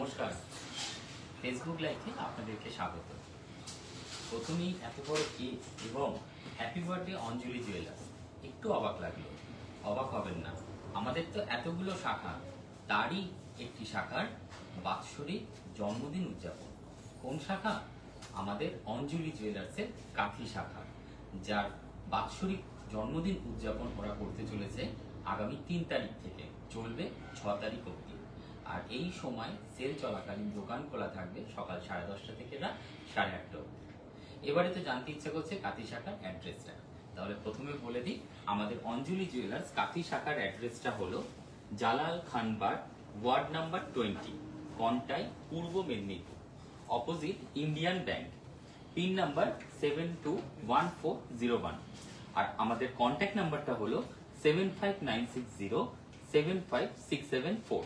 নমস্কার, ফেসবুক লাইভে আপনাদেরকে স্বাগত। প্রথমেই এত বড় কেক এবং হ্যাপি বার্থডে অঞ্জলি জুয়েলার্স। একটু অবাক লাগলো, অবাক হবেন না। আমাদের তো এতগুলো শাখা, তারই একটি শাখার বাৎসরিক জন্মদিন উদযাপন। কোন শাখা? আমাদের অঞ্জলি জুয়েলার্সের কাঁথি শাখা, যার বাৎসরিক জন্মদিন উদযাপন ওরা করতে চলেছে আগামী 3 তারিখ থেকে, চলবে 6 তারিখ অবধি। আর এই সময় সেল চলাকালীন দোকান খোলা থাকবে সকাল 10:30 থেকে রাত 8:30 অবধি। এবারে তো জানতে ইচ্ছা করছে কাঁথি শাখার অ্যাড্রেসটা, তাহলে প্রথমে বলে দিই। আমাদের অঞ্জলি জুয়েলার্স কাঁথি শাখার অ্যাড্রেসটা হলো Jalal খানবাগ, word number 20, Contai, Purba Medinipur, opposite Indian bank, pin number 721401। আর আমাদের কন্ট্যাক্ট নাম্বারটা হলো 7596075674।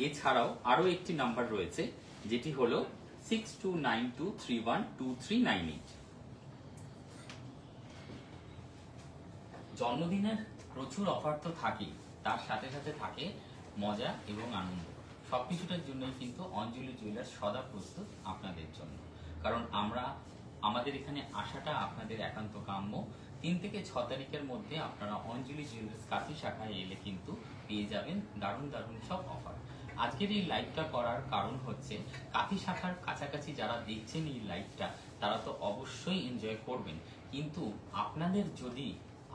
এছাড়াও আরো একটি নাম্বার রয়েছে, যেটি হলো 6292312398। জন্মদিনের প্রচুর অফার তো থাকেই, তার সাথে সাথে থাকে মজা এবং আনন্দ। সবকিছুটার জন্যই কিন্তু অঞ্জলি জুয়েলার্স সদা প্রস্তুত আপনাদের জন্য, কারণ আমাদের এখানে আসাটা আপনাদের একান্ত কাম্য। 3 থেকে 6 তারিখের মধ্যে আপনারা অঞ্জলি জুয়েলার্স কাঁথি শাখায় এলে কিন্তু পেয়ে যাবেন দারুণ দারুণ সব অফার। আজকের এই লাইভটা করার কারণ হচ্ছে, কাঁথি শাখার কাছাকাছি যারা দেখছেন এই লাইভটা, তারা তো অবশ্যই এনজয় করবেন, কিন্তু আপনাদের যদি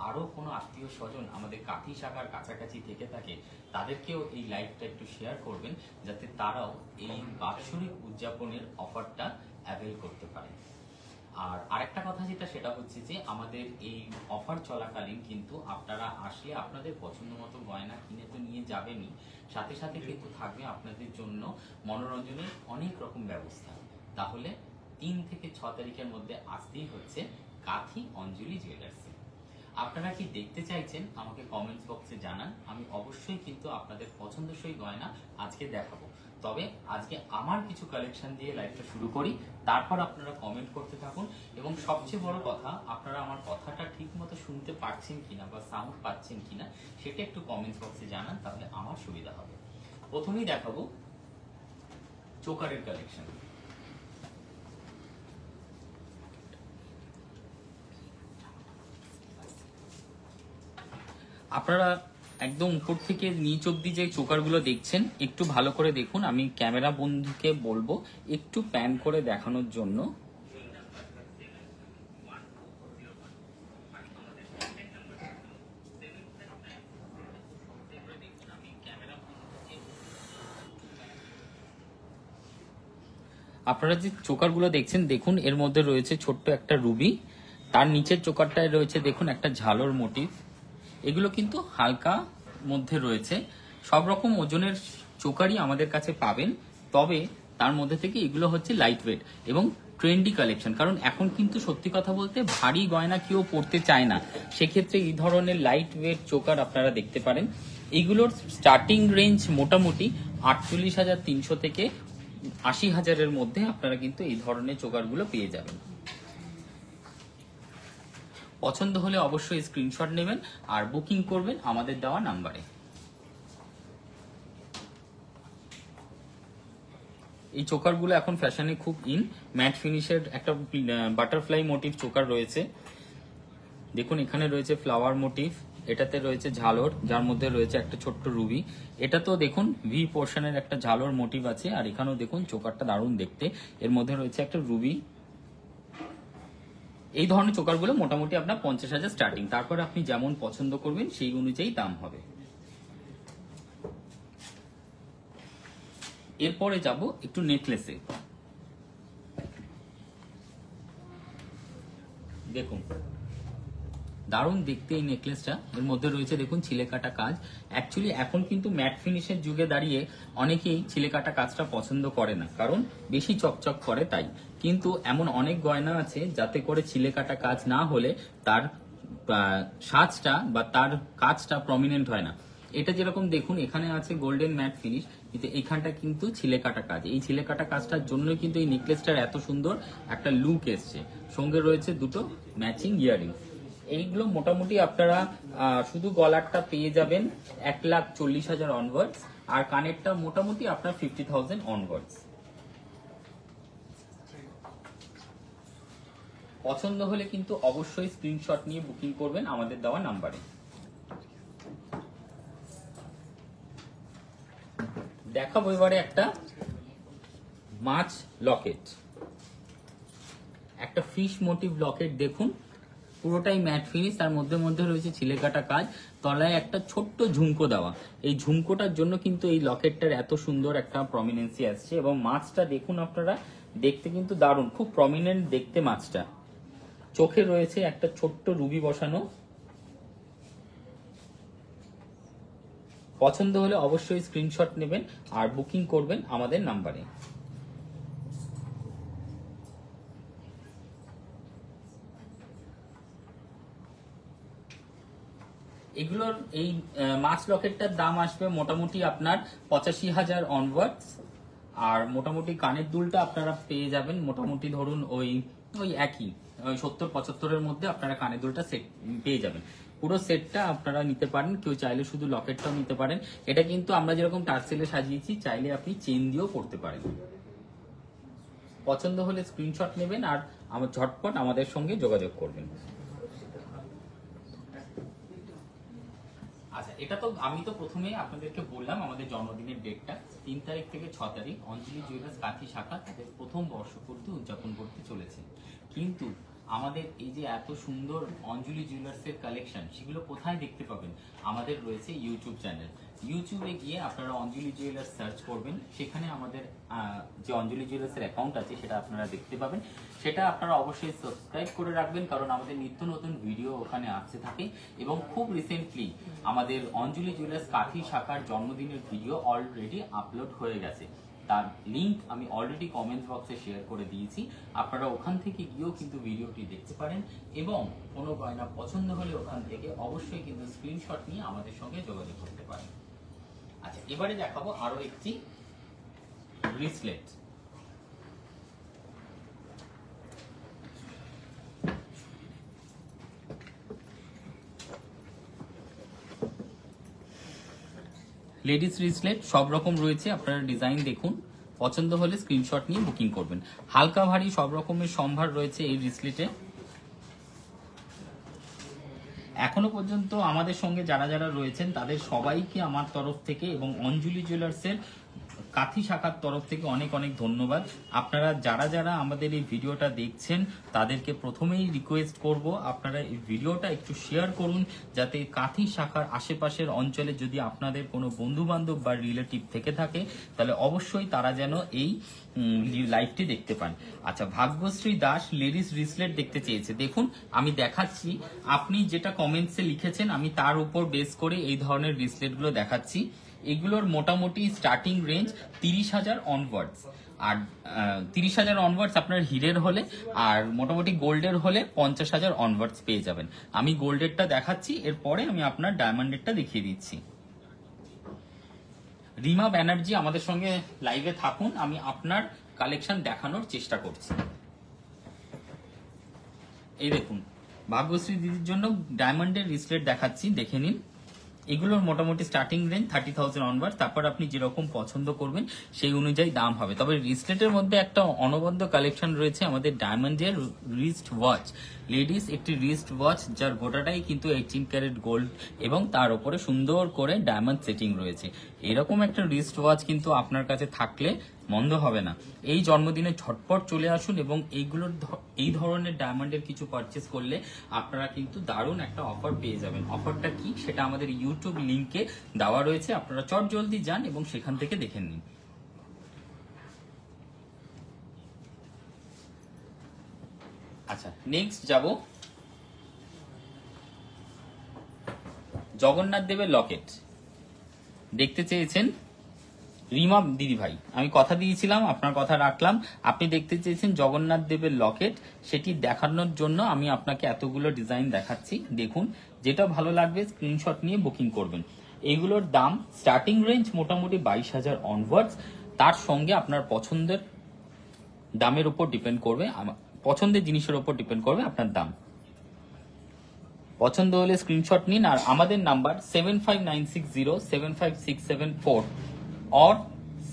আরো কোনো আত্মীয় স্বজন আমাদের কাঁথি শাখার কাছাকাছি থেকে থাকে, তাদেরকেও এই লাইভটা একটু শেয়ার করবেন, যাতে তারাও এই বাৎসরিক উদযাপনের অফারটা অ্যাভেল করতে পারে। আর আরেকটা কথা যেটা, সেটা হচ্ছে যে আমাদের এই অফার চলাকালীন কিন্তু আপনারা আসলে আপনাদের পছন্দ মতো গয়না কিনে তো নিয়ে যাবেনই, সাথে সাথে কিন্তু থাকবে আপনাদের জন্য মনোরঞ্জনের অনেক রকম ব্যবস্থা। তাহলে 3 থেকে 6 তারিখের মধ্যে আসতেই হচ্ছে কাঁথি অঞ্জলি জুয়েলার্সে। আপনারা কি দেখতে চাইছেন আমাকে কমেন্টস বক্সে জানান, আমি অবশ্যই কিন্তু আপনাদের পছন্দসই গয়না আজকে দেখাবো। তবে আজকে আমার কিছু কালেকশন দিয়ে লাইভটা শুরু করি, তারপর আপনারা কমেন্ট করতে থাকুন। এবং সবচেয়ে বড় কথা, আপনারা আমার কথাটা ঠিক মতো শুনতে পাচ্ছেন কিনা বা সাউন্ড পাচ্ছেন কিনা, সেটা একটু কমেন্টস বক্সে জানান, তাহলে আমার সুবিধা হবে। প্রথমেই দেখাবো চোকারের কালেকশন। আপনারা একদম উপর থেকে নিচ অব্দি যে চোকারগুলো দেখছেন, একটু ভালো করে দেখুন। আমি ক্যামেরা বন্ধুকে বলবো একটু প্যান করে দেখানোর জন্য। আপনারা যে চোকারগুলো দেখছেন, দেখুন এর মধ্যে রয়েছে ছোট্ট একটা রুবি, তার নিচের চোকারটায় রয়েছে দেখুন একটা ঝালর মোটিভ। এগুলো কিন্তু হালকা মধ্যে রয়েছে। সব রকম ওজনের চোকারই আমাদের কাছে পাবেন, তবে তার মধ্যে থেকে এগুলো হচ্ছে লাইট ওয়েট এবং ট্রেন্ডি কালেকশন। কারণ এখন কিন্তু সত্যি কথা বলতে ভারী গয়না কেউ পড়তে চায় না, সেক্ষেত্রে এই ধরনের লাইট ওয়েট চোকার আপনারা দেখতে পারেন। এইগুলোর স্টার্টিং রেঞ্জ মোটামুটি 48,300 থেকে 80,000-এর মধ্যে আপনারা কিন্তু এই ধরনের চোকারগুলো পেয়ে যাবেন। পছন্দ হলে অবশ্যই স্ক্রিনশট নেবেন আর বুকিং করবেন আমাদের দেওয়া নাম্বারে। এই চোকারগুলো এখন ফ্যাশনে খুব ইন। ম্যাট ফিনিশের একটা বাটারফ্লাই মোটিভ চোকার রয়েছে, দেখুন এখানে রয়েছে ফ্লাওয়ার মোটিভ, এটাতে রয়েছে ঝালর, যার মধ্যে রয়েছে একটা ছোট্ট রুবি। এটা তো দেখুন ভি পোর্শনের একটা ঝালর মোটিভ আছে, আর এখানেও দেখুন চোকারটা দারুণ দেখতে, এর মধ্যে রয়েছে একটা রুবি। এই ধরনের চোকারগুলো মোটামুটি আপনার 50,000 স্টার্টিং, তারপর আপনি যেমন পছন্দ করবেন সেই অনুযায়ী দাম হবে। এরপরে যাব একটু নেকলেসে। দেখুন দারুণ দেখতে এই নেকলেসটা, এর মধ্যে রয়েছে দেখুন ছিলে কাটা কাজ। অ্যাকচুয়ালি এখন কিন্তু ম্যাট ফিনিশের যুগে দাঁড়িয়ে অনেকেই ছিলে কাটা কাজটা পছন্দ করে না, কারণ বেশি চকচক করে তাই। কিন্তু এমন অনেক গয়না আছে যাতে করে ছিলে কাটা কাজ না হলে তার সাজটা বা তার কাজটা প্রমিনেন্ট হয় না। এটা যেরকম দেখুন এখানে আছে গোল্ডেন ম্যাট ফিনিশ, কিন্তু এখানটা কিন্তু ছিলে কাটা কাজ। এই ছিলে কাটা কাজটার জন্য কিন্তু এই নেকলেসটার এত সুন্দর একটা লুক এসছে। সঙ্গে রয়েছে দুটো ম্যাচিং ইয়ারিং। এইগুলো মোটামুটি আপনারা শুধু গলারটা পেয়ে যাবেন 1,40,000 অনওয়ার্ডস, আর কানেরটা মোটামুটি আপনার 50,000 অনওয়ার্ডস। পছন্দ হলে কিন্তু অবশ্যই স্ক্রিনশট নিয়ে বুকিং করবেন আমাদের দেওয়া নাম্বারে। দেখাবো এবারে একটা মাছ লকেট, একটা ফিশ মোটিভ লকেট। দেখুন পুরোটাই ম্যাট ফিনিশ, তার মধ্যে মধ্যে রয়েছে ছিলে কাটা কাজ, তলায় একটা ছোট্ট ঝুমকো দেওয়া। এই ঝুমকোটার জন্য কিন্তু এই লকেটটার এত সুন্দর একটা প্রমিনেন্সি আসছে। এবং মাছটা দেখুন আপনারা, দেখতে কিন্তু দারুণ, খুব প্রমিনেন্ট দেখতে মাছটা। চোখে রয়েছে একটা ছোট্ট রুবি বসানো। পছন্দ হলে অবশ্যই স্ক্রিনশট নেবেন আর বুকিং করবেন আমাদের নাম্বারে। এগুলোর এই মাছ লকেটটার দাম আসবে মোটামুটি আপনার 85,000 অনওয়ার্ডস। আর মোটামুটি কানের দুলটা আপনারা পেয়ে যাবেন মোটামুটি ধরুন ওই একই 70-75-এর মধ্যে আপনারা কানের দুলটা সেট পেয়ে যাবেন। পুরো সেটটা আপনারা নিতে পারেন, কেউ চাইলে শুধু লকেটটাও নিতে পারেন। এটা কিন্তু আমরা যেরকম টার্সেলে সাজিয়েছি, চাইলে আপনি চেন দিয়েও করতে পারেন। পছন্দ হলে স্ক্রিনশট নেবেন আর আমার ঝটপট আমাদের সঙ্গে যোগাযোগ করবেন। আচ্ছা, এটা তো আমি তো প্রথমেই আপনাদেরকে বললাম আমাদের জন্মদিনের ডেটটা 3 তারিখ থেকে 6 তারিখ অঞ্জলি জুয়েলার্স কাঁথি শাখা তাদের প্রথম বর্ষপূর্তি উদযাপন করতে চলেছে। কিন্তু আমাদের এই যে এত সুন্দর অঞ্জলি জুয়েলার্সের কালেকশন, সেগুলো কোথায় দেখতে পাবেন? আমাদের রয়েছে ইউটিউব চ্যানেল। ইউটিউবে গিয়ে আপনারা অঞ্জলি জুয়েলার্স সার্চ করবেন, সেখানে আমাদের যে অঞ্জলি জুয়েলার্সের অ্যাকাউন্ট আছে সেটা আপনারা দেখতে পাবেন। সেটা আপনারা অবশ্যই সাবস্ক্রাইব করে রাখবেন, কারণ আমাদের নিত্য নতুন ভিডিও ওখানে আসতে থাকে। এবং খুব রিসেন্টলি আমাদের অঞ্জলি জুয়েলার্স কাঁথি শাখার জন্মদিনের ভিডিও অলরেডি আপলোড হয়ে গেছে। তার লিংক আমি অলরেডি কমেন্ট বক্সে শেয়ার করে দিয়েছি। আপনারা ওখান থেকে গিয়েও কিন্তু ভিডিওটি দেখতে পারেন এবং কোনো গয়না পছন্দ হলে ওখান থেকে অবশ্যই কিন্তু স্ক্রিনশট নিয়ে আমাদের সঙ্গে যোগাযোগ করতে পারেন। আচ্ছা, এবারে দেখাবো আরো একটি ব্রেসলেট। লেডিস ব্রেসলেট সব রকম রয়েছে, আপনারা ডিজাইন দেখুন, পছন্দ হলে স্ক্রিনশট নিয়ে বুকিং করবেন। হালকা ভারী সব রকমের সম্ভার রয়েছে এই ব্রেসলেটে। এখনো পর্যন্ত আমাদের সঙ্গে যারা যারা রয়েছেন তাদের সবাইকে আমার তরফ থেকে এবং অঞ্জলি জুয়েলার্সের কাঁথি শাখার তরফ থেকে অনেক অনেক ধন্যবাদ। আপনারা যারা যারা আমাদের এই ভিডিওটা দেখছেন তাদেরকে প্রথমেই রিকোয়েস্ট করব, আপনারা এই ভিডিওটা একটু শেয়ার করুন, যাতে কাঁথি শাখার আশেপাশের অঞ্চলে যদি আপনাদের কোনো বন্ধু বান্ধব বা রিলেটিভ থেকে থাকে তাহলে অবশ্যই তারা যেন এই লাইভটি দেখতে পান। আচ্ছা, ভাগ্যশ্রী দাস লেডিস ব্রেসলেট দেখতে চেয়েছে। দেখুন আমি দেখাচ্ছি, আপনি যেটা কমেন্টসে লিখেছেন আমি তার উপর বেস করে এই ধরনের ব্রেসলেটগুলো দেখাচ্ছি। এগুলোর মোটামুটি স্টার্টিং রেঞ্জ 30,000 অনওয়ার্ডস। আর 30,000 অনওয়ার্ডস আপনার হিরের হলে, আর মোটামুটি গোল্ডের হলে 50,000 অনওয়ার্ডস পেয়ে যাবেন। আমি গোল্ডেরটা দেখাচ্ছি, এরপরে আমি আপনার ডায়মন্ডেরটা দেখিয়ে দিচ্ছি। রিমা ব্যানার্জি আমাদের সঙ্গে লাইভে থাকুন, আমি আপনার কালেকশন দেখানোর চেষ্টা করছি। এই দেখুন, ভাগ্যশ্রী দিদির জন্য ডায়মন্ডের ব্রেসলেট দেখাচ্ছি, দেখে নিন। এগুলোর মোটামুটি স্টার্টিং রেঞ্জ 30,000 অনওয়ার্ড। তারপর আপনি যেরকম পছন্দ করবেন সেই অনুযায়ী দাম হবে। তবে ব্রেসলেটের মধ্যে একটা অনবদ্য কালেকশন রয়েছে আমাদের ডায়মন্ডের রিস্ট ওয়াচ। লেডিস একটি রিস্ট ওয়াচ যার গোটাটাই কিন্তু 18 ক্যারেট গোল্ড এবং তার উপরে সুন্দর করে ডায়মন্ড সেটিং রয়েছে। এরকম একটা রিস্ট ওয়াচ কিন্তু আপনার কাছে থাকলে মন্দ হবে না। এই জন্মদিনে ঝটপট চলে আসুন এবং এই ধরনের ডায়মন্ডের কিছু পারচেস করলে আপনারা কিন্তু দারুণ একটা অফার পেয়ে যাবেন। অফারটা কি সেটা আমাদের ইউটিউব লিংকে দেওয়া রয়েছে, আপনারা চট জলদি যান এবং সেখান থেকে দেখে নিন। আচ্ছা, নেক্সট যাব জগন্নাথ দেবের লকেট দেখতে চেয়েছেন রিমা দিদি ভাই। আমি কথা দিয়েছিলাম, আপনার কথা রাখলাম। আপনি দেখতে চেয়েছেন জগন্নাথ দেবের লকেট, সেটি দেখানোর জন্য আমি আপনাকে এতগুলো ডিজাইন দেখাচ্ছি। দেখুন, যেটা ভালো লাগবে স্ক্রিনশট নিয়ে বুকিং করবেন। এইগুলোর দাম স্টার্টিং রেঞ্জ মোটামুটি 22,000 অনওয়ার্ডস। তার সঙ্গে আপনার পছন্দের দামের উপর ডিপেন্ড করবে, পছন্দের জিনিসের উপর ডিপেন্ড করবে আপনার দাম। পছন্দ হলে স্ক্রিনশট নিন আর আমাদের নাম্বার 7596075674 অর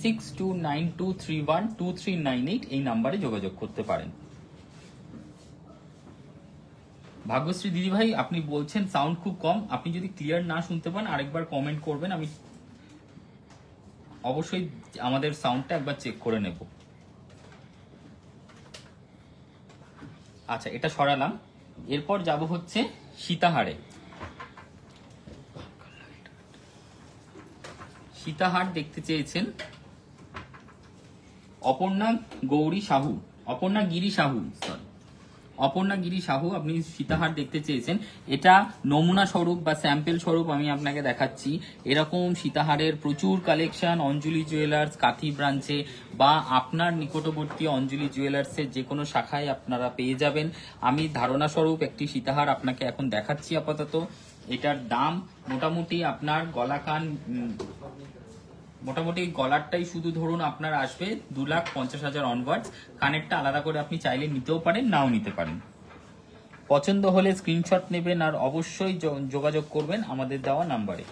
6292312398 এই নাম্বারে যোগাযোগ করতে পারেন। ভাগ্যশ্রী দিদি ভাই, আপনি বলছেন সাউন্ড খুব কম, আপনি যদি ক্লিয়ার না শুনতে পান আরেকবার কমেন্ট করবেন, আমি অবশ্যই আমাদের সাউন্ডটা একবার চেক করে নেব। আচ্ছা, এটা সরালাম। এরপর যাব হচ্ছে সীতাহারে। সীতাহার দেখতে চেয়েছেন অপর্ণা গিরি সাহু, আপনি সীতাহার দেখতে চেয়েছেন। এটা নমুনা স্বরূপ বা স্যাম্পল স্বরূপ আমি আপনাকে দেখাচ্ছি। এরকম সীতাহারের প্রচুর কালেকশন অঞ্জলি জুয়েলার্স কাথি ব্রাঞ্চে বা আপনার নিকটবর্তী অঞ্জলি জুয়েলার্সের যে কোনো শাখায় আপনারা পেয়ে যাবেন। আমি ধারণা স্বরূপ একটি সীতাহার আপনাকে এখন দেখাচ্ছি আপাতত। এটার দাম মোটামুটি আপনার মোটামুটি গলারটাই শুধু ধরুন আপনার আসবে 2,50,000 অনওয়ার্ডস। কানেরটা আলাদা করে আপনি চাইলে নিতেও পারেন, নাও নিতে পারেন। পছন্দ হলে স্ক্রিনশট নেবেন আর অবশ্যই যোগাযোগ করবেন আমাদের দেওয়া নাম্বারে।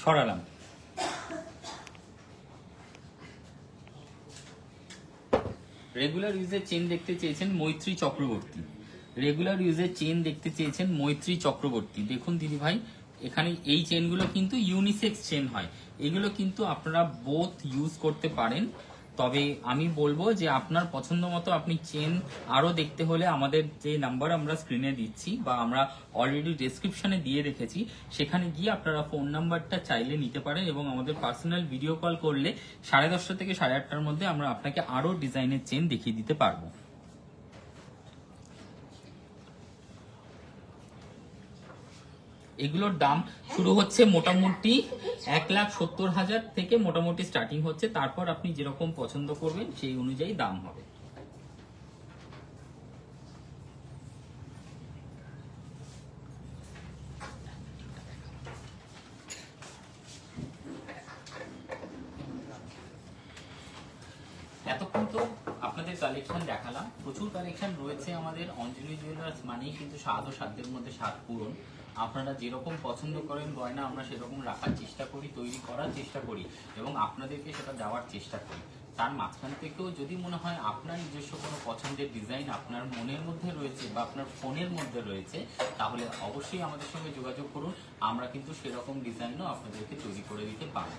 সরালাম। রেগুলার ইউজের চেন দেখতে চেয়েছেন মৈত্রী চক্রবর্তী। দেখুন দিদি ভাই, এখানে এই চেনগুলো কিন্তু ইউনিসেক্স চেন হয়। এগুলো কিন্তু আপনারা বোথ ইউজ করতে পারেন। তবে আমি বলবো যে আপনার পছন্দ মতো আপনি চেন আরো দেখতে হলে আমাদের যে নাম্বার আমরা স্ক্রিনে দিচ্ছি বা আমরা অলরেডি ডেসক্রিপশনে দিয়ে রেখেছি, সেখানে গিয়ে আপনারা ফোন নাম্বারটা চাইলে নিতে পারেন এবং আমাদের পার্সোনাল ভিডিও কল করলে 10:30 থেকে 8:30টার মধ্যে আমরা আপনাকে আরো ডিজাইনের চেন দেখিয়ে দিতে পারবো। এগুলোর দাম শুরু হচ্ছে মোটামুটি 1,70,000 থেকে মোটামুটি স্টার্টিং হচ্ছে। তারপর আপনি যেরকম পছন্দ করবেন সেই অনুযায়ী দাম হবে। এতক্ষণ তো আপনাদের কালেকশন দেখালাম, প্রচুর কালেকশন রয়েছে আমাদের অঞ্জলি জুয়েলার্স মানেই কিন্তু স্বাদ ও সাধ্যের মধ্যে স্বাদ পূরণ। আপনারা যেরকম পছন্দ করেন গয়না আমরা সেরকম রাখার চেষ্টা করি, তৈরি করার চেষ্টা করি এবং আপনাদেরকে সেটা দেওয়ার চেষ্টা করি। তার মাঝখান থেকেও যদি মনে হয় আপনার নিজস্ব কোনো পছন্দের ডিজাইন আপনার মনের মধ্যে রয়েছে বা আপনার ফোনের মধ্যে রয়েছে, তাহলে অবশ্যই আমাদের সঙ্গে যোগাযোগ করুন। আমরা কিন্তু সেরকম ডিজাইনও আপনাদেরকে তৈরি করে দিতে পারবো।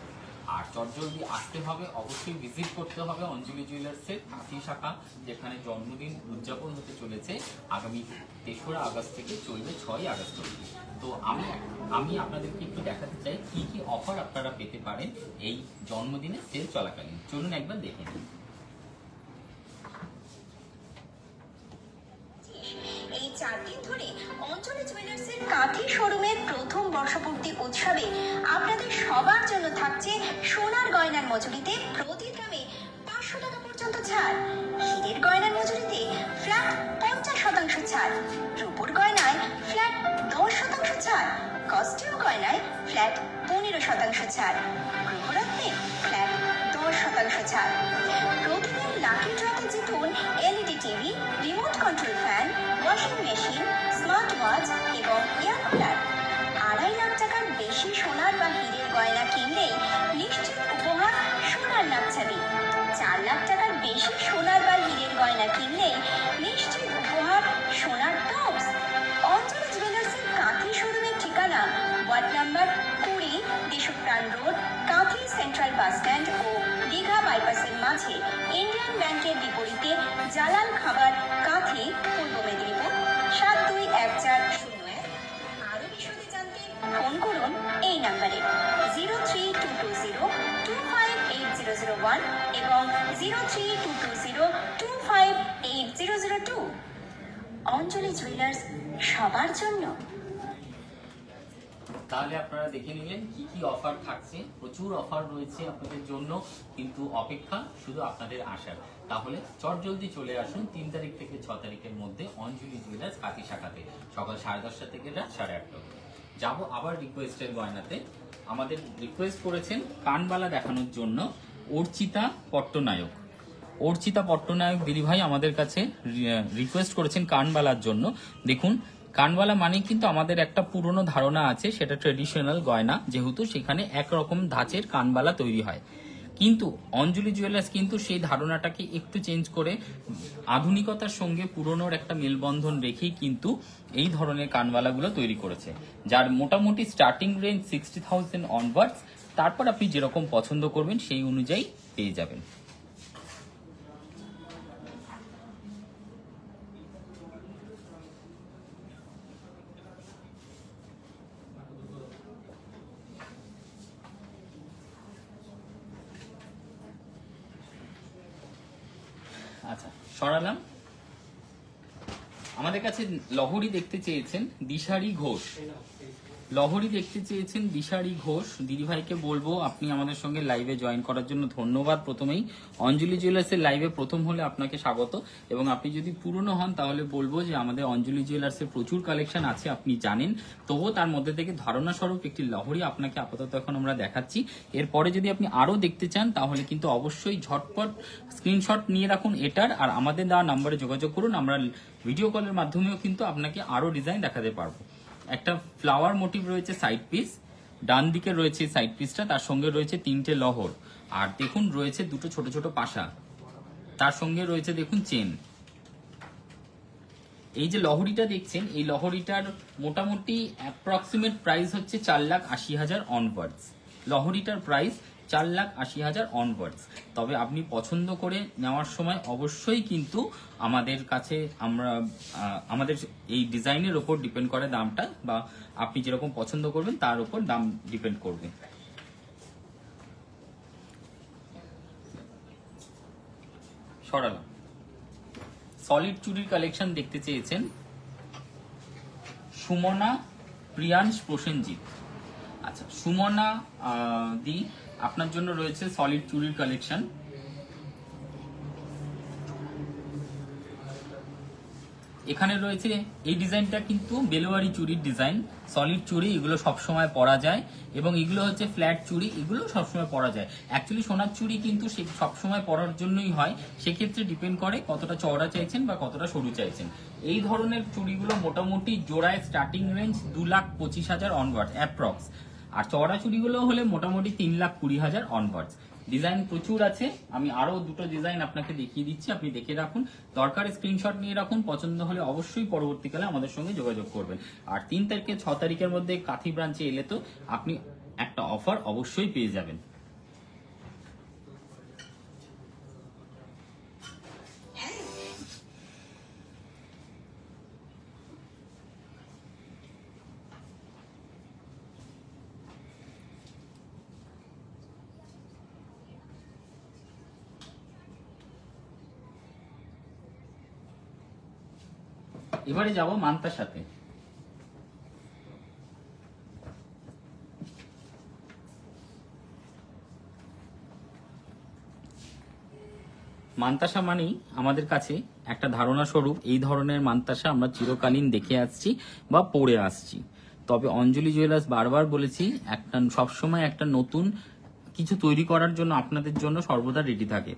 আর চটজলদি আসতে হবে, অবশ্যই ভিজিট করতে হবে অঞ্জলি জুয়েলার্সের কাঁথি শাখা, যেখানে জন্মদিন উদযাপন হতে চলেছে আগামী 3রা আগস্ট থেকে চলবে 6ই আগস্ট অবধি। তো আমি আপনাদেরকে একটু দেখাতে চাই কি কি অফার আপনারা পেতে পারেন এই জন্মদিনের সেল চলাকালীন। চলুন একবার দেখে নিন। এই 4 দিন ধরে অঞ্জলি জুয়েলার্সের কাঁথি শোরুমের প্রথম বর্ষপূর্তি উৎসবে আপনাদের সবার জন্য থাকছে সোনার গয়নার মজুরিতে প্রতি গ্রামে 500 টাকা পর্যন্ত ছাড়, হীরের গয়নার মজুরিতে ফ্ল্যাট 50% ছাড়, রূপোর গয়নায় ফ্ল্যাট 10% ছাড়, কস্টিউম গয়নায় ফ্ল্যাট 15% ছাড়, গ্রহরত্নে ফ্ল্যাট 10% ছাড়। প্রতিদিন লাকি ড্রতে জিতুন LED TV, remote control fan, washing machine, smart watch এবং এয়ার কুলার। 2.5 লাখ টাকার বেশি সোনার বা হীরের গয়না কিনলেই নিশ্চিত উপহার সোনার নাকছাবি। 4 লাখ টাকার বেশি সোনার বা হীরের গয়না কিনলেই নিশ্চিত উপহার সোনার টপস। অঞ্জলি জুয়েলার্সের কাঁথি শোরুমের ঠিকানা ward number 20, Deshapran road, Kanthi central bus stand ও দীঘা বাইপাসের মাঝে, ইন্ডিয়ান ব্যাংকের বিপরীতে, জালাল খাবার, কাঁথি, পূর্ব মেদিনীপুর 721401। আরো বিশদে জানতে ফোন করুন এই নাম্বারে 0322025801 এবং 0322025802। অঞ্জলি জুয়েলার্স, সবার জন্য। তাহলে আপনারা দেখে নিলেন কি কি অফার থাকছে। প্রচুর অফার রয়েছে আপনাদের জন্য, কিন্তু অপেক্ষা শুধু আপনাদের আসার। তাহলে চটজলদি চলে আসুন 3 তারিখ থেকে 6 তারিখের মধ্যে অঞ্জলি জুয়েলার্স কাঁথি শাখাতে, সকাল 10:30 থেকে রাত 8:30। যাবো আবার রিকোয়েস্টের গয়নাতে। আমাদের রিকোয়েস্ট করেছেন কানবালা দেখানোর জন্য অর্চিতা পট্টনায়ক। অর্চিতা পট্টনায়ক দিদিভাই আমাদের কাছে রিকোয়েস্ট করেছেন কানবালার জন্য। দেখুন, কানবালা মানে কিন্তু আমাদের একটা পুরনো ধারণা আছে, সেটা ট্রেডিশনাল গয়না, যেহেতু সেখানে একরকম ধাঁচের কানবালা তৈরি হয়। কিন্তু অঞ্জলি জুয়েলার্স কিন্তু সেই ধারণাটাকে একটু চেঞ্জ করে আধুনিকতার সঙ্গে পুরনোর একটা মেলবন্ধন রেখেই কিন্তু এই ধরনের কানবালাগুলো তৈরি করেছে, যার মোটামুটি স্টার্টিং রেঞ্জ 60,000 অনওয়ার্ডস। তারপর আপনি যেরকম পছন্দ করবেন সেই অনুযায়ী পেয়ে যাবেন। আচ্ছা, সরালাম। আমাদের কাছে লহরি দেখতে চেয়েছেন দিশারি ঘোষ, লহরি দেখতে চেয়েছেন দিশারি ঘোষ। দিদিভাইকে বলবো আপনি আমাদের সঙ্গে লাইভে জয়েন করার জন্য ধন্যবাদ। প্রথমেই অঞ্জলি জুয়েলার্সের লাইভে প্রথম হলে আপনাকে স্বাগত, এবং আপনি যদি পুরনো হন তাহলে বলবো যে আমাদের অঞ্জলি জুয়েলার্সের প্রচুর কালেকশন আছে, আপনি জানেন। তবুও তার মধ্যে থেকে ধারণা স্বরূপ একটি লহরি আপনাকে আপাতত এখন আমরা দেখাচ্ছি। এরপরে যদি আপনি আরো দেখতে চান তাহলে কিন্তু অবশ্যই ঝটপট স্ক্রিনশট নিয়ে রাখুন এটার, আর আমাদের দেওয়া নাম্বারে যোগাযোগ করুন। আমরা ভিডিও কলের মাধ্যমেও কিন্তু আপনাকে আরো ডিজাইন দেখাতে পারবো। একটা ফ্লাওয়ার মোটিভ রয়েছে সাইড পিস, ডান দিকে রয়েছে সাইড পিসটা, তার সঙ্গে রয়েছে 3টে লহর, আর দেখুন রয়েছে 2টো ছোট ছোট পাশা, তার সঙ্গে রয়েছে দেখুন চেন। এই যে লহরিটা দেখছেন, এই লহরিটার মোটামুটি অ্যাপ্রক্সিমেট প্রাইস হচ্ছে 4,80,000 অনওয়ার্ডস। লহরিটার price 4,80,000 onwards. তবে আপনি পছন্দ করে নেওয়ার সময় অবশ্যই কিন্তু আমাদের কাছে আমাদের এই ডিজাইনের উপর ডিপেন্ড করে দামটা, বা আপনি যেরকম পছন্দ করবেন তার উপর দাম ডিপেন্ড করবে। সরালাম। সলিড চুরির কালেকশন দেখতে চেয়েছেন সুমনা প্রিয়াংশ প্রসেনজিৎ। আচ্ছা, সুমনা দি আপনার জন্য রয়েছে সলিড চুরির কালেকশন। এখানে রয়েছে এই ডিজাইনটা কিন্তু বেলোয়ারি চুরির ডিজাইন, সলিড চুরি, এগুলো সবসময় পরা যায়, এবং এগুলো হচ্ছে ফ্ল্যাট চুরি, এগুলো সবসময় পরা যায়। অ্যাকচুয়ালি সোনার চুরি কিন্তু সবসময় পরার জন্যই হয়, সেক্ষেত্রে ডিপেন্ড করে কতটা চওড়া চাইছেন বা কতটা সরু চাইছেন। এই ধরনের চুরিগুলো মোটামুটি জোড়ায় স্টার্টিং রেঞ্জ 2,25,000 অনওয়ার্ডস অ্যাপ্রক্স, আর চওড়া চুরিগুলো হলে মোটামুটি 3,20,000 অনওয়ার্ডস। ডিজাইন প্রচুর আছে, আমি আরো 2টো ডিজাইন আপনাকে দেখিয়ে দিচ্ছি, আপনি দেখে রাখুন। দরকার স্ক্রিনশট নিয়ে রাখুন, পছন্দ হলে অবশ্যই পরবর্তীকালে আমাদের সঙ্গে যোগাযোগ করবেন। আর 3 থেকে 6 তারিখের মধ্যে কাথি ব্রাঞ্চে এলে তো আপনি একটা অফার অবশ্যই পেয়ে যাবেন। এবারে যাব মান্তার সাথে। মান্তাসা মানেই আমাদের কাছে একটা ধারণা স্বরূপ এই ধরনের মান্তাসা আমরা চিরকালীন দেখে আসছি বা পড়ে আসছি। তবে অঞ্জলি জুয়েলার্স বারবার বলেছি, একটা সবসময় একটা নতুন কিছু তৈরি করার জন্য আপনাদের জন্য সর্বদা রেডি থাকে।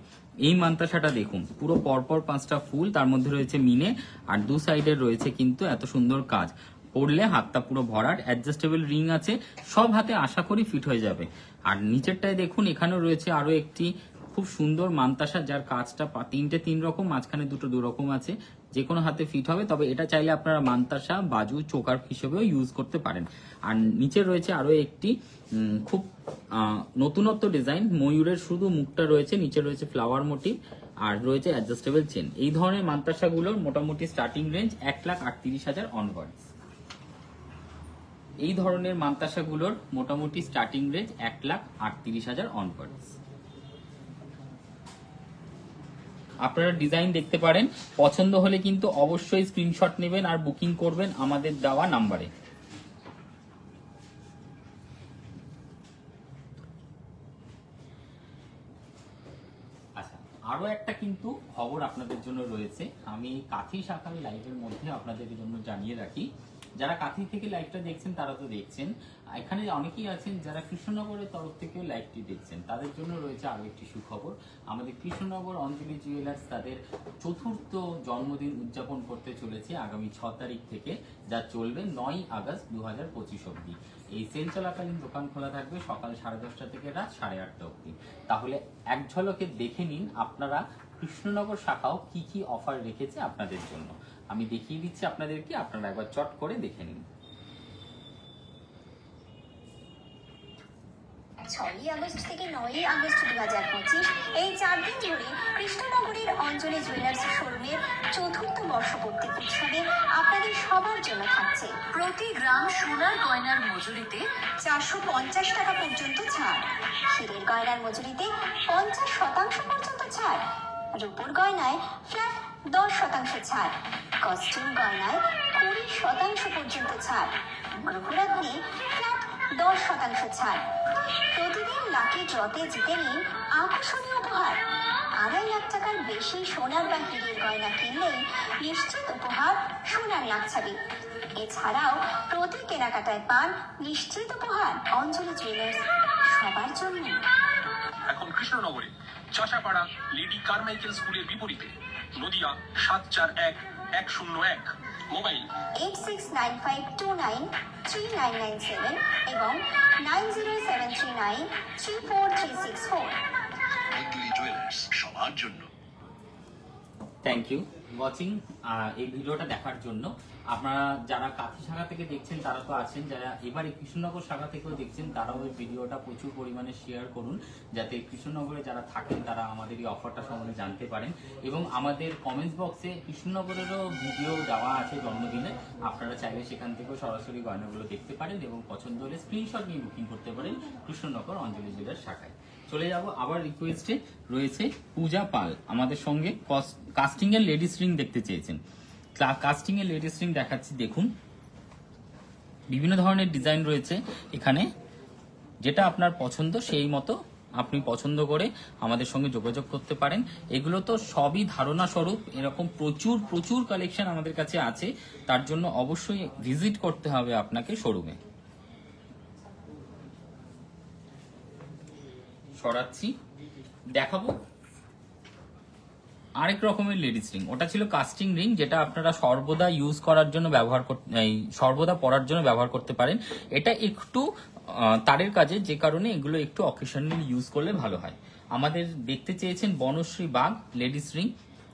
এই মান্তাসাটা দেখুন, পুরো পরপর 5টা ফুল, তার মধ্যে রয়েছে মিনে, আর 2 সাইডে রয়েছে কিন্তু এত সুন্দর কাজ। পরলে হাতটা পুরো ভরাট, অ্যাডজাস্টেবল রিং আছে, সব হাতে আশা করি ফিট হয়ে যাবে। আর নিচেরটায় দেখুন, এখানেও রয়েছে আরো একটি খুব সুন্দর মান্তাসা, যার কাজটা 3টে 3 রকম, মাঝখানে 2টো 2 রকম আছে, যে কোনো হাতে ফিট হবে। তবে এটা চাইলে আপনারা মান্তাসা, বাজু, চোকার হিসেবেও ইউজ করতে পারেন। আর নিচে রয়েছে আরো একটি খুব নতুনত্ব ডিজাইন, ময়ূরের শুধু মুখটা রয়েছে, নিচে রয়েছে ফ্লাওয়ার মোটিভ, আর রয়েছে অ্যাডজাস্টেবল চেন। এই ধরনের মান্তাসাগুলোর মোটামুটি স্টার্টিং রেঞ্জ 1,38,000 অনওয়ার্ডস। এই ধরনের মান্তাসাগুলোর মোটামুটি স্টার্টিং রেঞ্জ 1,38,000 অনওয়ার্ডস। আপনারা ডিজাইন দেখতে পারেন, পছন্দ হলে কিন্তু অবশ্যই স্ক্রিনশট নেবেন আর বুকিং করবেন আমাদের দেওয়া নাম্বারে। আচ্ছা, আরো একটা কিন্তু খবর আপনাদের জন্য রয়েছে, আমি কাথি শাখার লাইভের মধ্যে আপনাদের জন্য জানিয়ে রাখি। যারা কাঁথি থেকে লাইভটা দেখছেন তারা তো দেখছেন, এখানে অনেকেই আছেন যারা কৃষ্ণনগরের তরফ থেকেও লাইভটি দেখছেন, তাদের জন্য রয়েছে আরো একটি সুখবর। আমাদের কৃষ্ণনগর অঞ্জলি জুয়েলার্স তাদের 4র্থ জন্মদিন উদযাপন করতে চলেছে আগামী 6 তারিখ থেকে, যা চলবে 9 আগস্ট 2025 অবধি। এই সেল চলাকালীন দোকান খোলা থাকবে সকাল 10:30 থেকে রাত 8:30 অবধি। তাহলে এক ঝলকে দেখে নিন আপনারা কৃষ্ণনগর শাখাও কি কি অফার রেখেছে আপনাদের জন্য। আমি দেখিয়ে দিচ্ছি আপনাদেরকে, আপনারা একবার চট করে দেখে নিন। 6ই আগস্ট থেকে 9ই আগস্ট 2025 এই 4 দিন ধরে কৃষ্ণনগরের অঞ্জলি জুয়েলার্স শোরুমের 4র্থ বর্ষপূর্তি উৎসবে আপনাদের সবার জন্য থাকছে প্রতি গ্রাম সোনার গয়নার মজুরিতে 450 টাকা পর্যন্ত ছাড়, হীরের গয়নার মজুরিতে 50% পর্যন্ত ছাড়, রূপোর গয়নায় ফ্ল্যাট 10% ছাড়, কস্টিউম গয়নায় 20% পর্যন্ত ছাড়, গ্রহরত্নে ফ্ল্যাট 10% ছাড়। প্রতিদিন লাকি ড্রতে জিতে নিন আকর্ষণীয় উপহার। 2.5 লাখ টাকার বেশি সোনার বা হীরের গয়না কিনলেই নিশ্চিত উপহার সোনার নাকছাবি। এছাড়াও প্রতি কেনাকাটায় পান নিশ্চিত উপহার। অঞ্জলি জুয়েলার্স, সবার জন্য। এখন কৃষ্ণনগরে চাষাপাড়া লেডি কারমাইকেল স্কুলের বিপরীতে নদিয়া 741-101, মোবাইল 8695293997 এবং 9073934364। অঞ্জলি জুয়েলার্স, সবার জন্য। থ্যাংক ইউ ওয়াচিং এই ভিডিওটা দেখার জন্য। আপনারা যারা কাঁথি শাখা থেকে দেখছেন তারা তো আছেন, যারা এবারে কৃষ্ণনগর শাখা থেকেও দেখছেন তারাও এই ভিডিওটা প্রচুর পরিমাণে শেয়ার করুন, যাতে কৃষ্ণনগরে যারা থাকেন তারা আমাদের এই অফারটা সম্বন্ধে জানতে পারেন। এবং আমাদের কমেন্টস বক্সে কৃষ্ণনগরেরও ভিডিও দেওয়া আছে জন্মদিনে, আপনারা চাইলে সেখান থেকেও সরাসরি গয়নাগুলো দেখতে পারেন এবং পছন্দ হলে স্ক্রিনশট নিয়ে বুকিং করতে পারেন কৃষ্ণনগর অঞ্জলি জুয়েলার্স শাখায়। চলে যাব আবার রিকোয়েস্টে রয়েছে পূজা পাল আমাদের সঙ্গে। কাস্টিং এর লেডিস রিং দেখতে চেয়েছেন, কাস্টিং এর লেডিস রিং দেখাচ্ছি। দেখুন বিভিন্ন ধরনের ডিজাইন রয়েছে এখানে, যেটা আপনার পছন্দ সেই মতো আপনি পছন্দ করে আমাদের সঙ্গে যোগাযোগ করতে পারেন। এগুলো তো সবই ধারণা স্বরূপ, এরকম প্রচুর প্রচুর কালেকশন আমাদের কাছে আছে, তার জন্য অবশ্যই ভিজিট করতে হবে আপনাকে শোরুমে। সরাচ্ছি, দেখাবো আরেক রকমের লেডিস রিং। ওটা ছিল কাস্টিং রিং, যেটা আপনারা সর্বদা ইউজ করার জন্য সর্বদা পরার জন্য ব্যবহার করতে পারেন। এটা একটু তারের কাজে, যে কারণে এগুলো একটু অকেশনালি ইউজ করলে ভালো হয়। আমাদের দেখতে চেয়েছেন বনশ্রী বাগ লেডিস রিং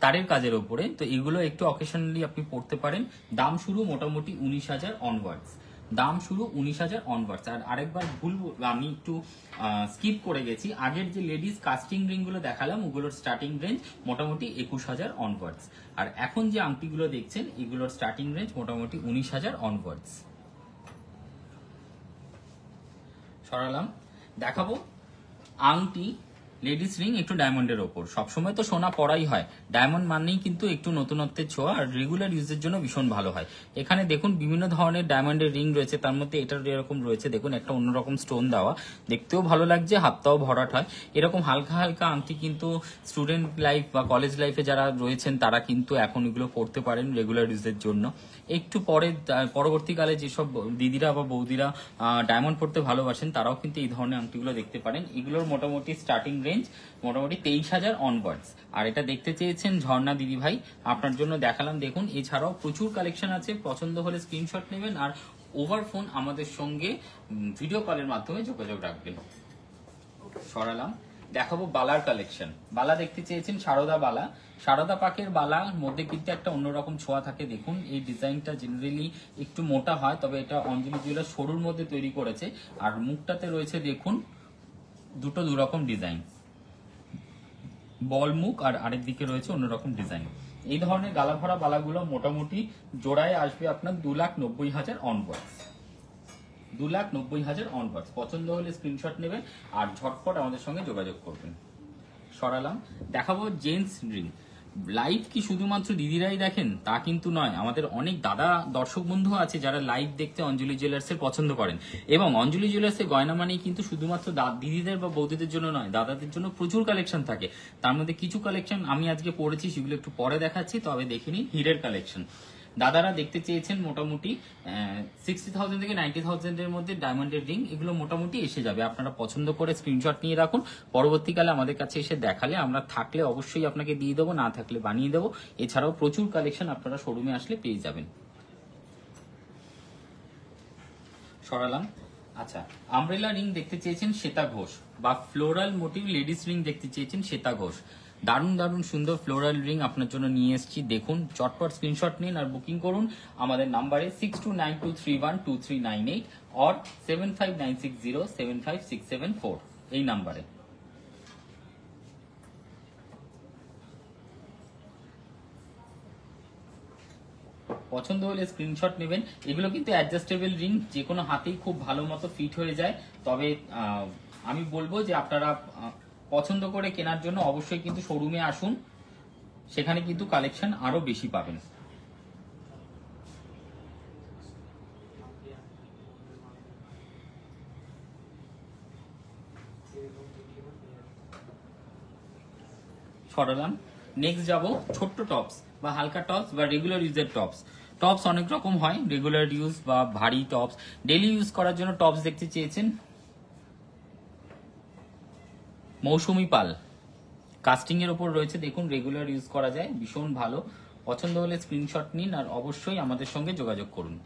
তারের কাজের ওপরে, তো এগুলো একটু অকেশনালি আপনি পড়তে পারেন। দাম শুরু মোটামুটি 19,000 অনওয়ার্ডস, দাম শুরু 19,000 অনওয়ার্ডস। আর আরেকবার ভুল, আমি একটু স্কিপ করে গেছি, আগের যে লেডিস কাস্টিং রিং গুলো দেখালাম ওগুলোর স্টার্টিং রেঞ্জ মোটামুটি 21,000 অনওয়ার্ডস, আর এখন যে আংটিগুলো দেখছেন এগুলোর স্টার্টিং রেঞ্জ মোটামুটি 19,000 অনওয়ার্ডস। সরালাম, দেখাবো আংটি লেডিস রিং একটু ডায়মন্ডের ওপর। সবসময় তো সোনা পরাই হয়, ডায়মন্ড মানেই কিন্তু একটু নতুনত্বের ছোঁয়া, আর রেগুলার ইউজের জন্য ভীষণ ভালো হয়। এখানে দেখুন বিভিন্ন ধরনের ডায়মন্ডের রিং রয়েছে, তার মধ্যে এটার এরকম রয়েছে, দেখুন একটা অন্যরকম স্টোন দেওয়া, দেখতেও ভালো লাগছে, হাতটাও ভরাট হয়। এরকম হালকা হালকা আংটি কিন্তু স্টুডেন্ট লাইফ বা কলেজ লাইফে যারা রয়েছেন তারা কিন্তু এখন এগুলো পড়তে পারেন রেগুলার ইউজের জন্য। একটু পরবর্তীকালে যেসব দিদিরা বা বৌদিরা ডায়মন্ড পড়তে ভালোবাসেন তারাও কিন্তু এই ধরনের আংটিগুলো দেখতে পারেন। এগুলোর মোটামুটি স্টার্টিং রেঞ্জ মোটামুটি 23,000 অনওয়ার্ডস। আর এটা দেখতে চেয়েছেন ঝর্ণা দিদি ভাই, আপনার জন্য দেখালাম। দেখুন এছাড়াও প্রচুর কালেকশন আছে, পছন্দ হলে স্ক্রিনশট নেবেন আর ওভার ফোন আমাদের সঙ্গে ভিডিও কলের মাধ্যমে যোগাযোগ রাখবেন। সরালাম, দেখাবো বালার কালেকশন। বালা দেখতে চেয়েছেন সারদা বালা, সারদা পাকের বালার মধ্যে কিন্তু একটা অন্যরকম ছোঁয়া থাকে। দেখুন এই ডিজাইনটা জেনারেলি একটু মোটা হয়, তবে এটা অঞ্জলি জুয়েলার্স সরুর মধ্যে তৈরি করেছে। আর মুখটাতে রয়েছে দেখুন দু রকম ডিজাইন, বল মুখ আর আরেক দিকে রয়েছে অন্যরকম ডিজাইন। এই ধরনের গালা ভরা বালাগুলো মোটামুটি জোড়ায় আসবে আপনার 2,90,000 অনওয়ার্ডস, 2,90,000 অনওয়ার্ডস। পছন্দ হলে স্ক্রিনশট নেবেন আর ঝটপট আমাদের সঙ্গে যোগাযোগ করবেন। সরালাম, দেখাবো জেন্টস রিং। লাইভ কি শুধুমাত্র দিদিরাই দেখেন তা কিন্তু নয়, আমাদের অনেক দাদা দর্শক বন্ধু আছে যারা লাইভ দেখতে অঞ্জলি জুয়েলার্সের পছন্দ করেন। এবং অঞ্জলি জুয়েলার্সের গয়না মানেই কিন্তু শুধুমাত্র দিদিদের বা বৌদিদের জন্য নয়, দাদাদের জন্য প্রচুর কালেকশন থাকে। তার মধ্যে কিছু কালেকশন আমি আজকে পড়েছি, সেগুলো একটু পরে দেখাচ্ছি, তবে দেখে নিন। হীরের কালেকশন দাদারা দেখতে চেয়েছেন মোটামুটি 60,000 থেকে 90,000 এর মধ্যে ডায়মন্ডের রিং, এগুলো মোটামুটি এসে যাবে। আপনারা পছন্দ করে স্ক্রিনশট নিয়ে রাখুন, পরবর্তীকালে আমাদের কাছে এসে দেখালে আমরা থাকলে অবশ্যই আপনাকে দিয়ে দেবো, না থাকলে বানিয়ে দেবো। এছাড়াও প্রচুর কালেকশন আপনারা শোরুমে আসলে পেয়ে যাবেন। সরালাম। আচ্ছা, আমব্রেলা রিং দেখতে চেয়েছেন শ্বেতা ঘোষ, বা ফ্লোরাল মোটিভ লেডিস রিং দেখতে চেয়েছেন শ্বেতা ঘোষ। দারুণ দারুণ সুন্দর ফ্লোরাল রিং আপনার জন্য নিয়ে এসেছি, দেখুন। চটপট স্ক্রিনশট নিন আর বুকিং করুন আমাদের নাম্বারে 6292312398 or 7596075674 এই নাম্বারে। পছন্দ হলে স্ক্রিনশট নেবেন। এগুলো কিন্তু অ্যাডজাস্টেবল রিং, যে কোনো হাতেই খুব ভালো মতো ফিট হয়ে যায়। তবে আমি বলবো যে আপনারা পছন্দ করে কেনার জন্য অবশ্যই কিন্তু শোরুমে আসুন, সেখানে কিন্তু কালেকশন আরো বেশি পাবেন। সরালাম। নেক্সট যাব ছোট্ট টপস বা হালকা টপস বা রেগুলার ইউজের টপস। টপস অনেক রকম হয়, রেগুলার ইউজ বা ভারী টপস। ডেইলি ইউজ করার জন্য টপস দেখতে চেয়েছেন মৌসুমি পাল, কাস্টিং এর উপর রয়েছে, দেখুন রেগুলার ইউজ করা যায়, ভীষণ ভালো। পছন্দ হলে স্ক্রিনশট নিন আর অবশ্যই আমাদের সঙ্গে যোগাযোগ করুন।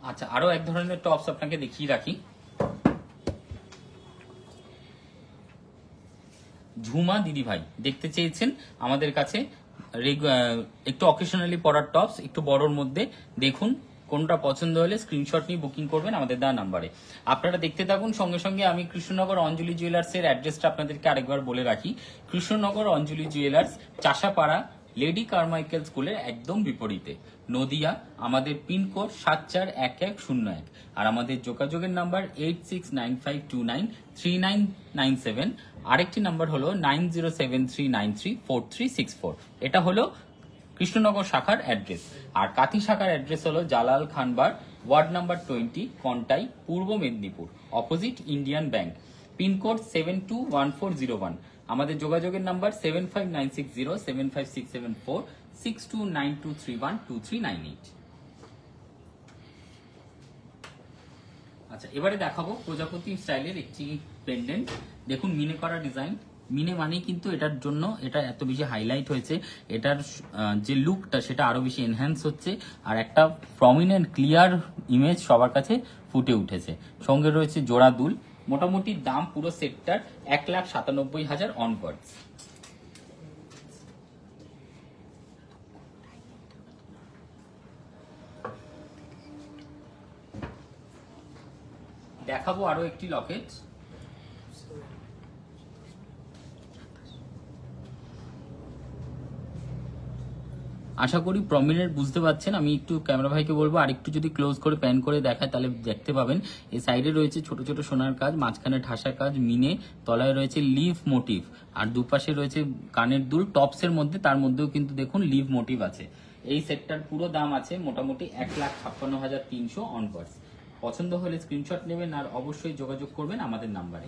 আচ্ছা, আরো এক ধরনের টপস আপনাকে দেখিয়ে রাখি। ঝুমা দিদি ভাই দেখতে চেয়েছেন আমাদের কাছে একটু অকেশনালি পরার টপস, একটু বড়র মধ্যে। দেখুন কোনটা পছন্দ হলে স্ক্রিনশট নিয়ে বুকিং করবেন আমাদের দেওয়া নাম্বারে। আপনারা দেখতে থাকুন, সঙ্গে সঙ্গে আমি কৃষ্ণনগর অঞ্জলি জুয়েলার্স এর অ্যাড্রেসটা আপনাদেরকে আরেকবার বলে রাখি। কৃষ্ণনগর অঞ্জলি জুয়েলার্স, চাষাপাড়া, লেডি কারমাইকেল স্কুলের একদম বিপরীতে, নদিয়া। আমাদের পিনকোড 741101 আর আমাদের যোগাযোগের নাম্বার 8695293997। আরেকটি নাম্বার হলো 9073934364। এটা হলো কৃষ্ণনগর শাখার অ্যাড্রেস। আর কাথি শাখার অ্যাড্রেস হলো Jalal Khanbar, ward number 20, Contai, Purba Medinipur, opposite Indian bank, pincode 721401। আমাদের যোগাযোগের নাম্বার 759607567462923123998। আচ্ছা, এবারে দেখাবো প্রজাপতি স্টাইলের একটি পেন্ডেন্ট। দেখুন মিনে করা ডিজাইন, মিনে মানে কিন্তু এটার জন্য এটা এত বেশি হাইলাইট হয়েছে, এটার যে লুকটা সেটা আরো বেশি এনহ্যান্স হচ্ছে, আর একটা প্রমিনেন্ট ক্লিয়ার ইমেজ সবার কাছে ফুটে উঠেছে। সঙ্গে রয়েছে জোড়া দুল। মোটামুটি দাম পুরো সেটটার 1,97,000 অনওয়ার্ডস। দেখাবো আরো একটি লকেট। আশা করি প্রমিনেন্ট বুঝতে পারছেন। আমি একটু ক্যামেরা ভাইকে বলবো আর একটু যদি ক্লোজ করে প্যান করে দেখায় তাহলে দেখতে পাবেন। এই সাইডে রয়েছে ছোট ছোট সোনার কাজ, মাঝখানে ঠাসা কাজ, মিনে, তলায় রয়েছে লিভ মোটিভ, আর দুপাশে রয়েছে কানের দুল টপসের মধ্যে, তার মধ্যেও কিন্তু দেখুন লিভ মোটিভ আছে। এই সেটটার পুরো দাম আছে মোটামুটি 1,56,300 অনওয়ার্ডস। পছন্দ হলে স্ক্রিনশট নেবেন আর অবশ্যই যোগাযোগ করবেন আমাদের নাম্বারে।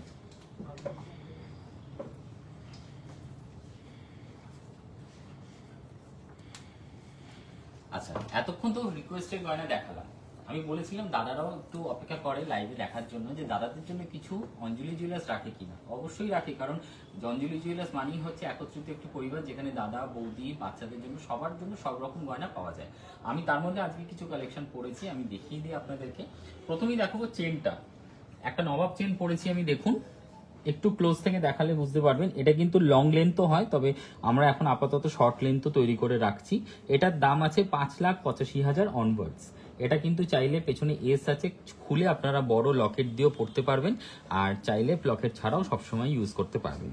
আচ্ছা, এতক্ষণ তো রিকোয়েস্টের গয়না দেখালাম। আমি বলেছিলাম দাদারাও একটু অপেক্ষা করে লাইভে দেখার জন্য যে দাদাদের জন্য কিছু অঞ্জলি জুয়েলার্স রাখে কিনা। অবশ্যই রাখে, কারণ অঞ্জলি জুয়েলার্স মানেই হচ্ছে একত্রিত একটি পরিবার, যেখানে দাদা, বৌদি, বাচ্চাদের জন্য সবার জন্য সব রকম গয়না পাওয়া যায়। আমি তার মধ্যে আজকে কিছু কালেকশন পড়েছি, আমি দেখিয়ে দিই আপনাদেরকে। প্রথমেই দেখাবো চেনটা, একটা নবাব চেন পড়েছি আমি। দেখুন একটু ক্লোজ থেকে দেখালে বুঝতে পারবেন, এটা কিন্তু লং লেন্থও হয়, তবে আমরা এখন আপাতত শর্ট লেন্থও তৈরি করে রাখছি। এটার দাম আছে 5,85,000 অনওয়ার্ডস। এটা কিন্তু চাইলে পেছনে এস আছে, খুলে আপনারা বড় লকেট দিয়েও পড়তে পারবেন, আর চাইলে লকেট ছাড়াও সবসময় ইউজ করতে পারবেন।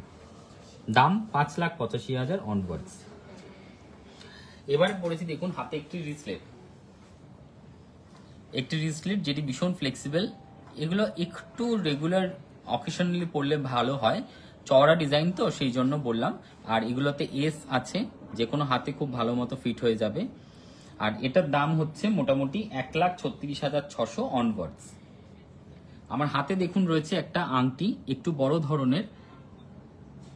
দাম 5,85,000 অনওয়ার্ডস। এবারে পড়েছি দেখুন হাতে একটি রিসলেট, যেটি ভীষণ ফ্লেক্সিবল। এগুলো একটু রেগুলার অকেশনালি পড়লে ভালো হয়, চওড়া ডিজাইন তো সেই জন্য বললাম। আর এগুলোতে এস আছে, যে কোনো হাতে খুব ভালো মতো ফিট হয়ে যাবে। আর এটার দাম হচ্ছে মোটামুটি 1,36,600 অনওয়ার্ডস। আমার হাতে দেখুন রয়েছে একটা আংটি, একটু বড় ধরনের,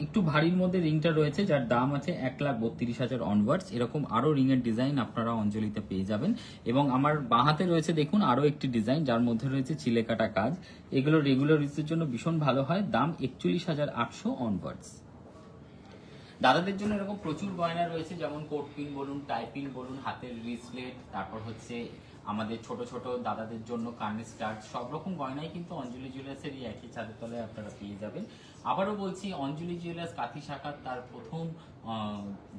একটু ভারীর মধ্যে রিংটা রয়েছে, যার দাম আছে 1,32,000 অনওয়ার্ডস। এরকম আরো রিং এর ডিজাইন আপনারা অঞ্জলিতে পেয়ে যাবেন। এবং আমার বাঁ হাতে রয়েছে দেখুন আরো একটি ডিজাইন, যার মধ্যে রয়েছে চিলেকাটা কাজ। এগুলো রেগুলার ইউজের জন্য ভীষণ ভালো হয়। দাম 41,800 অনওয়ার্ডস। দাদাদের জন্য এরকম প্রচুর গয়না রয়েছে, যেমন কোট পিন বলুন, টাই পিন বলুন, হাতের রিসলেট, তারপর হচ্ছে আমাদের ছোট ছোট দাদাদের জন্য কানের স্টাড, সব রকম গয়নাই কিন্তু অঞ্জলি জুয়েলার্সের এই একই ছাদের তলায় আপনারা পেয়ে যাবেন। আবারও বলছি, অঞ্জলি জুয়েলার্স কাঁথি শাখা তার প্রথম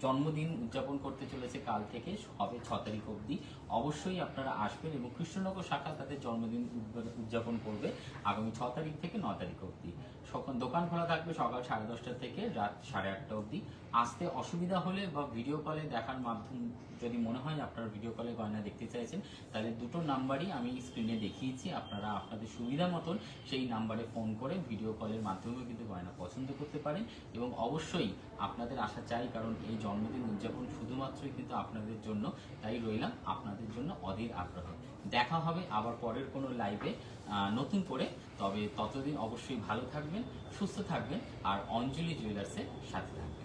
জন্মদিন উদযাপন করতে চলেছে কাল থেকে, হবে 6 তারিখ অবধি। অবশ্যই আপনারা আসবেন। এবং কৃষ্ণনগর শাখা তাদের জন্মদিন উদযাপন করবে আগামী 6 তারিখ থেকে 9 তারিখ অবধি। দোকান খোলা থাকবে সকাল 10:30 থেকে রাত 8:30 অবধি। আসতে অসুবিধা হলে বা ভিডিও কলে দেখার মাধ্যম যদি মনে হয় আপনারা ভিডিও কলে গয়না দেখতে চাইছেন, তাহলে দুটো নাম্বারই আমি স্ক্রিনে দেখিয়েছি। আপনারা আপনাদের সুবিধা মতন সেই নাম্বারে ফোন করে ভিডিও কলের মাধ্যমেও কিন্তু গয়না পছন্দ করতে পারেন। এবং অবশ্যই আপনাদের আশা চাই, কারণ এই জন্মদিন উদযাপন শুধুমাত্রই কিন্তু আপনাদের জন্য, তাই রইলাম আপনাদের জন্য অধীর আগ্রহ। দেখা হবে আবার পরের কোনো লাইভে নতুন করে। তবে ততদিন অবশ্যই ভালো থাকবেন, সুস্থ থাকবেন আর অঞ্জলি জুয়েলার্সের সাথে থাকবেন।